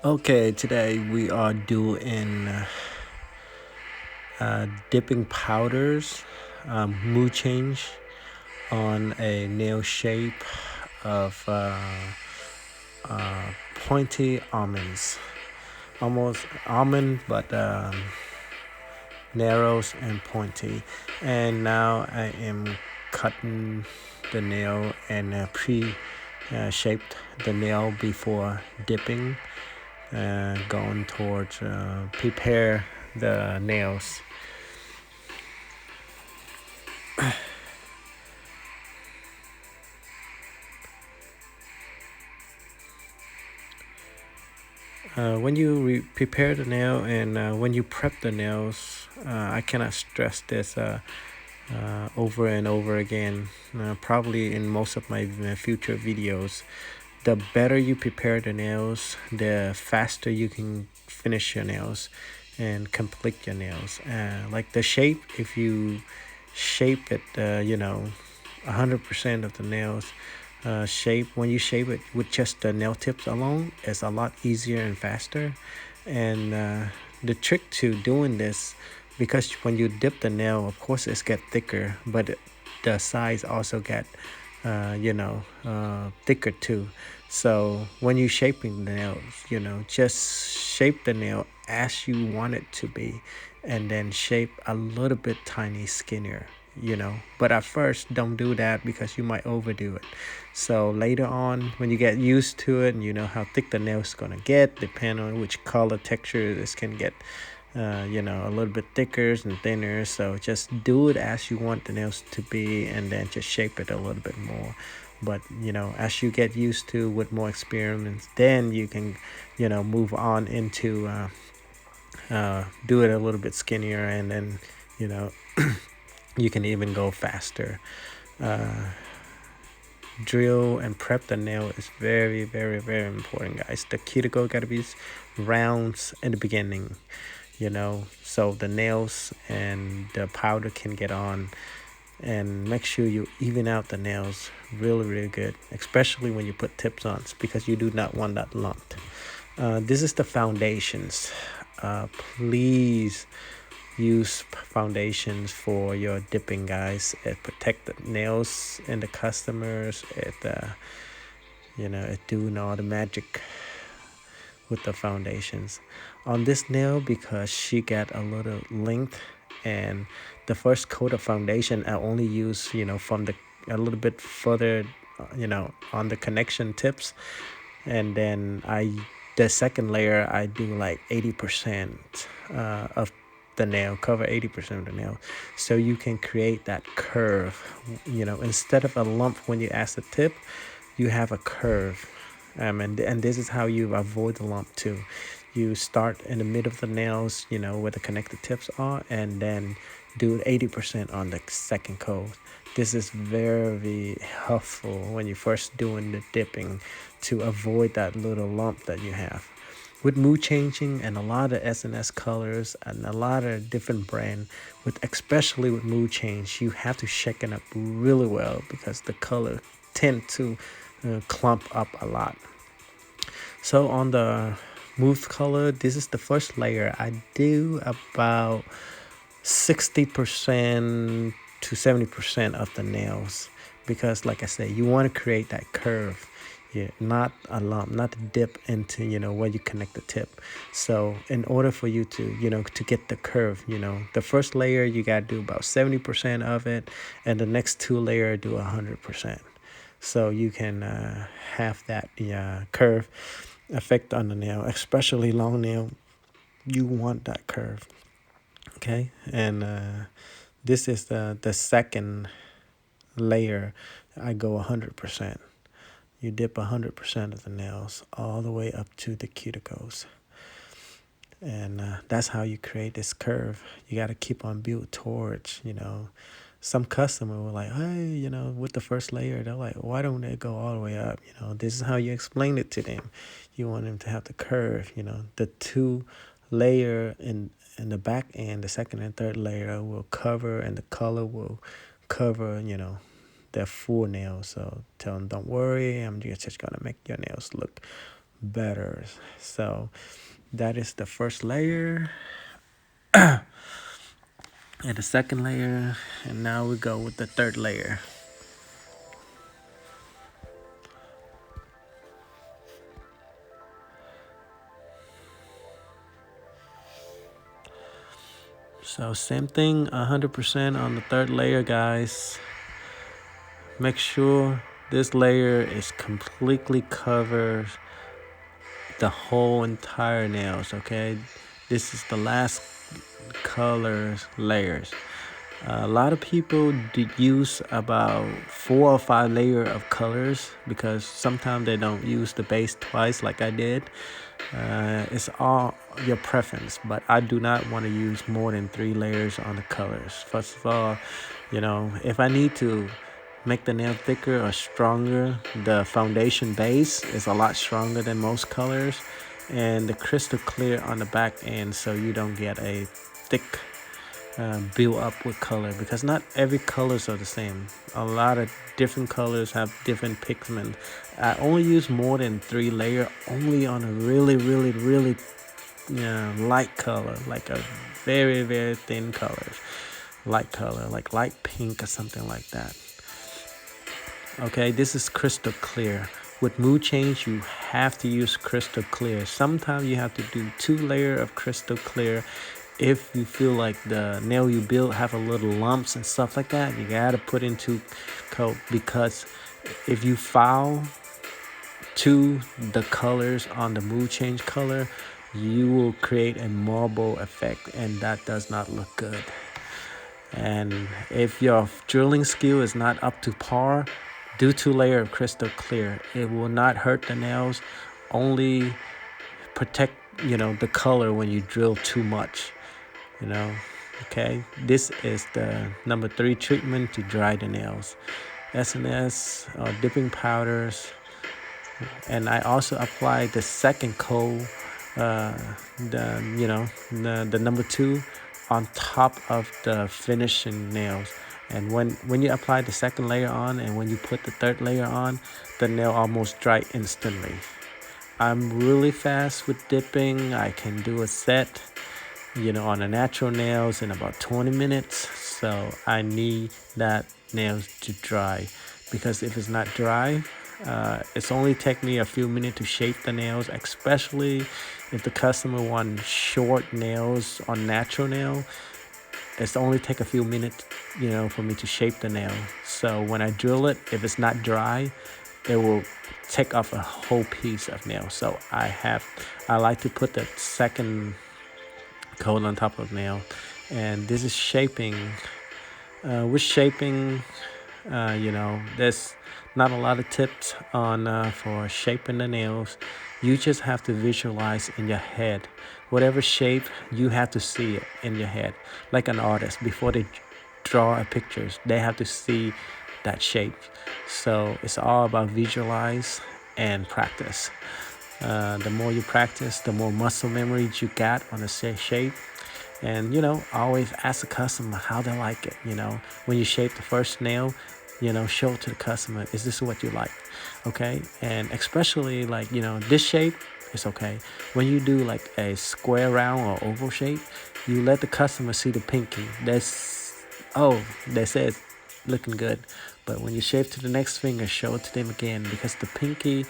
Okay, today we are doing dipping powders, mood change on a nail shape of pointy almonds. Almost almond, but narrows and pointy. And now I am cutting the nail and shaped the nail before dipping, going towards prepare the nails. When you prepare the nail and when you prep the nails, I cannot stress this over and over again, probably in most of my future videos. The better you prepare the nails, the faster you can finish your nails and complete your nails. Like the shape, if you shape it, 100% of the nails shape, when you shape it with just the nail tips alone, it's a lot easier and faster. And the trick to doing this, because when you dip the nail, of course it's get thicker, but the size also get thicker too. So when you shaping the nails, just shape the nail as you want it to be, and then shape a little bit tiny skinnier. But at first don't do that because you might overdo it. So later on, when you get used to it and you know how thick the nail is gonna get, depending on which color texture this can get, a little bit thicker and thinner. So just do it as you want the nails to be, and then just shape it a little bit more. But as you get used to with more experiments, then you can move on into do it a little bit skinnier, and then you know you can even go faster. Drill and prep the nail is very, very, very important, guys. The cuticle got to be rounds in the beginning, so the nails and the powder can get on. And make sure you even out the nails really, really good, especially when you put tips on, because you do not want that lumped. This is the foundations. Please use foundations for your dipping, guys. It protect the nails and the customers. It doing all the magic with the foundations on this nail, because she got a little length, and the first coat of foundation I only use from the a little bit further, on the connection tips, and then the second layer I do like 80% of the nail, cover 80% of the nail, so you can create that curve. Instead of a lump when you add the tip, you have a curve. And this is how you avoid the lump too. You start in the middle of the nails, where the connected tips are, and then do 80% on the second coat. This is very helpful when you're first doing the dipping, to avoid that little lump that you have. With mood changing and a lot of SNS colors and a lot of different brand, especially with mood change, you have to shake it up really well, because the color tend to clump up a lot. So on the mousse color, this is the first layer. I do about 60% to 70% of the nails, because like I said, you want to create that curve. Yeah, not a lump, not to dip into where you connect the tip. So in order for you to get the curve, the first layer you got to do about 70% of it, and the next two layer do 100%. So you can have that curve effect on the nail, especially long nail. You want that curve. Okay, and this is the second layer. I go 100%. You dip 100% of the nails all the way up to the cuticles, and that's how you create this curve. You got to keep on build towards. Some customer were like, hey, with the first layer, they're like, why don't they go all the way up? This is how you explain it to them. You want them to have the curve. The two layer in the back end, the second and third layer will cover, and the color will cover, their full nails. So tell them, don't worry, I'm just gonna make your nails look better. So that is the first layer and the second layer, and now we go with the third layer. So same thing, 100% on the third layer, guys. Make sure this layer is completely covered the whole entire nails, okay? This is the last color layers. A lot of people use about 4 or 5 layers of colors because sometimes they don't use the base twice like I did. It's all your preference, but I do not want to use more than 3 layers on the colors. First of all, if I need to make the nail thicker or stronger, the foundation base is a lot stronger than most colors, and the crystal clear on the back end so you don't get a thick build up with color, because not every colors are the same. A lot of different colors have different pigment. I only use more than 3 layer only on a really, really, really light color, like a very, very thin color, light color, like light pink or something like that. Okay, this is crystal clear. With mood change, you have to use crystal clear. Sometimes you have to do 2 layers of crystal clear. If you feel like the nail you build have a little lumps and stuff like that, you gotta put into coat, because if you foul to the colors on the mood change color, you will create a marble effect, and that does not look good. And if your drilling skill is not up to par, do 2 layers of crystal clear. It will not hurt the nails, only protect the color when you drill too much. Okay, this is the number 3 treatment to dry the nails. SNS, dipping powders, and I also apply the second coat, the number 2 on top of the finishing nails. And when you apply the second layer on and when you put the third layer on, the nail almost dry instantly. I'm really fast with dipping. I can do a set on the natural nails in about 20 minutes. So I need that nails to dry, because if it's not dry, it's only take me a few minutes to shape the nails, especially if the customer wants short nails on natural nail. It's only take a few minutes, for me to shape the nail. So when I drill it, if it's not dry, it will take off a whole piece of nail. So I like to put the second coat on top of nail. And this is shaping. With shaping, there's not a lot of tips on for shaping the nails. You just have to visualize in your head. Whatever shape, you have to see it in your head. Like an artist, before they draw a pictures, they have to see that shape. So it's all about visualize and practice. The more you practice, the more muscle memory you got on the shape. And always ask the customer how they like it. When you shape the first nail, show it to the customer, is this what you like? Okay. And especially like this shape is okay. When you do like a square, round, or oval shape, you let the customer see the pinky. They say it's looking good. But when you shape to the next finger, show it to them again, because the pinky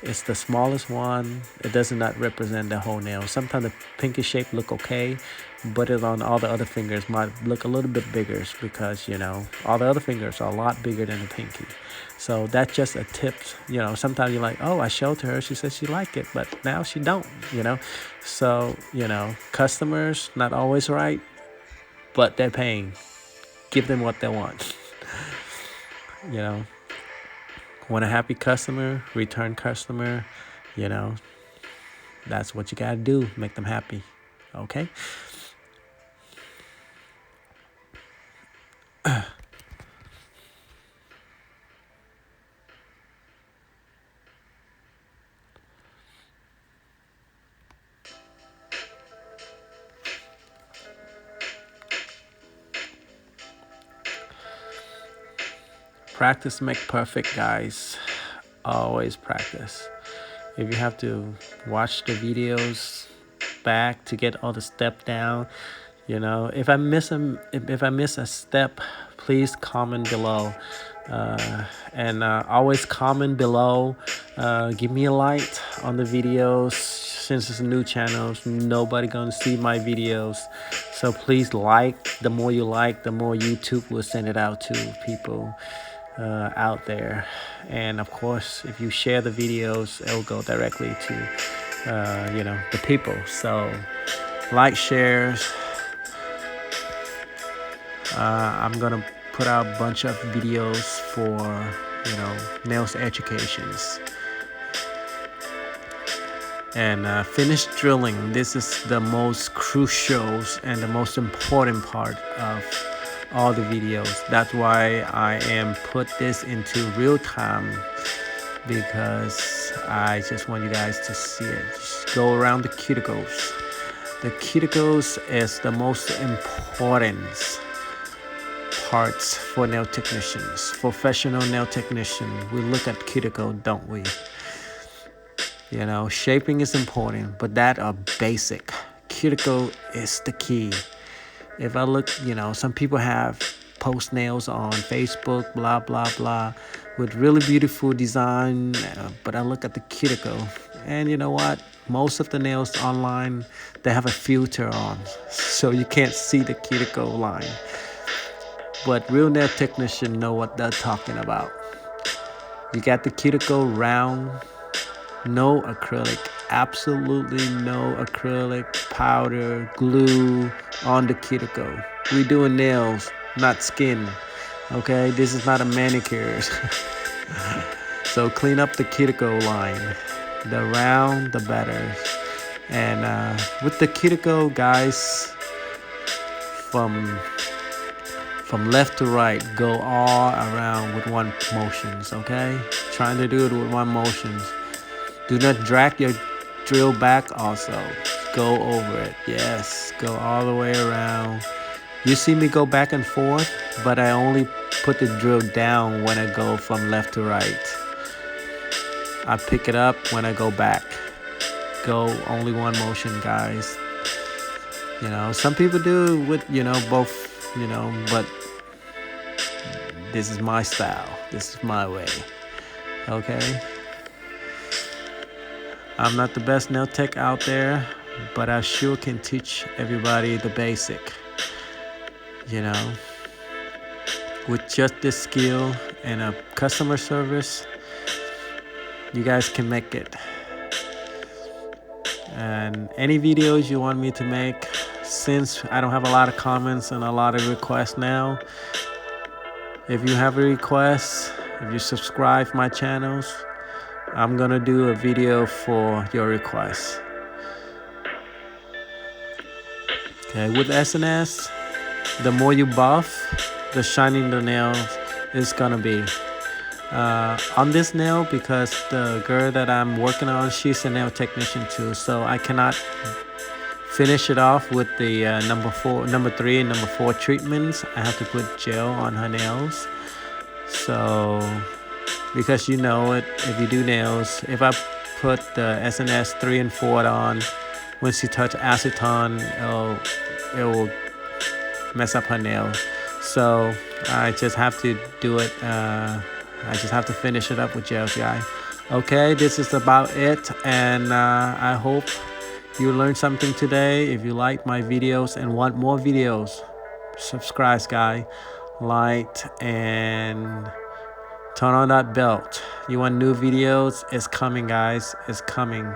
is the smallest one. It does not represent the whole nail. Sometimes the pinky shape look okay, but it on all the other fingers might look a little bit bigger, because all the other fingers are a lot bigger than the pinky. So that's just a tip. Sometimes you're like, oh, I showed to her, she said she liked it, but now she don't. So customers not always right, but they're paying. Give them what they want. Want a happy customer, return customer, that's what you gotta do, make them happy. Okay. Practice make perfect, guys. Always practice. if you have to watch the videos back to get all the step down, if I miss a step, please comment below, and always comment below. Give me a like on the videos. Since it's a new channel, nobody gonna see my videos, so please like. The more you like, the more YouTube will send it out to people out there. And of course, if you share the videos, it'll go directly to the people. So like, shares. I'm gonna put out a bunch of videos for nails educations. And finish drilling. This is the most crucial and the most important part of all the videos. That's why I am put this into real time, because I just want you guys to see it. Just go around the cuticles. The cuticles is the most important parts for nail technicians. Professional nail technician, we look at cuticle, don't we? Shaping is important, but that are basic. Cuticle is the key. If I look, some people have post nails on Facebook, blah, blah, blah, with really beautiful design, but I look at the cuticle, and you know what? Most of the nails online, they have a filter on, so you can't see the cuticle line. But real nail technicians know what they're talking about. You got the cuticle round, no acrylic, absolutely no acrylic, powder, glue on the cuticle. We doing nails, not skin. Okay, this is not a manicure. So clean up the cuticle line. The round, the better. And with the cuticle, guys, from left to right, go all around with one motions. Okay, trying to do it with one motions. Do not drag your drill back also. Go over it. Yes, go all the way around. You see me go back and forth, but I only put the drill down when I go from left to right. I pick it up when I go back. Go only one motion, guys. Some people do with, both, but this is my style. This is my way. Okay? I'm not the best nail tech out there, but I sure can teach everybody the basic. With just this skill and a customer service, you guys can make it. And any videos you want me to make, since I don't have a lot of comments and a lot of requests now, if you have a request, if you subscribe my channels, I'm gonna do a video for your request. Okay, with SNS, the more you buff, the shining the nail is gonna be. On this nail, because the girl that I'm working on, she's a nail technician too, so I cannot finish it off with the number 3 and number 4 treatments. I have to put gel on her nails. So, because if you do nails, if I put the SNS 3 and 4 on, when she touch acetone, it will mess up her nail. So I just have to do it. I just have to finish it up with gel, guys. Okay, this is about it, and I hope you learned something today. If you like my videos and want more videos, subscribe, guys, like, and turn on that belt. You want new videos? It's coming, guys. It's coming.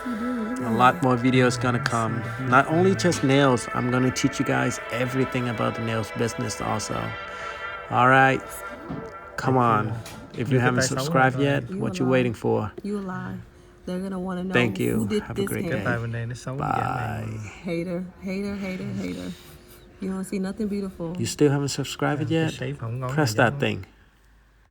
A lot more videos gonna come. Not only just nails, I'm gonna teach you guys everything about the nails business also. All right, come on. If you haven't subscribed yet, what you waiting for? You lie. They're gonna want to know. Thank you. Who did Have a this great hair. day. Bye. Hater, hater, hater, hater. You don't see nothing beautiful. You still haven't subscribed yet? Press that thing.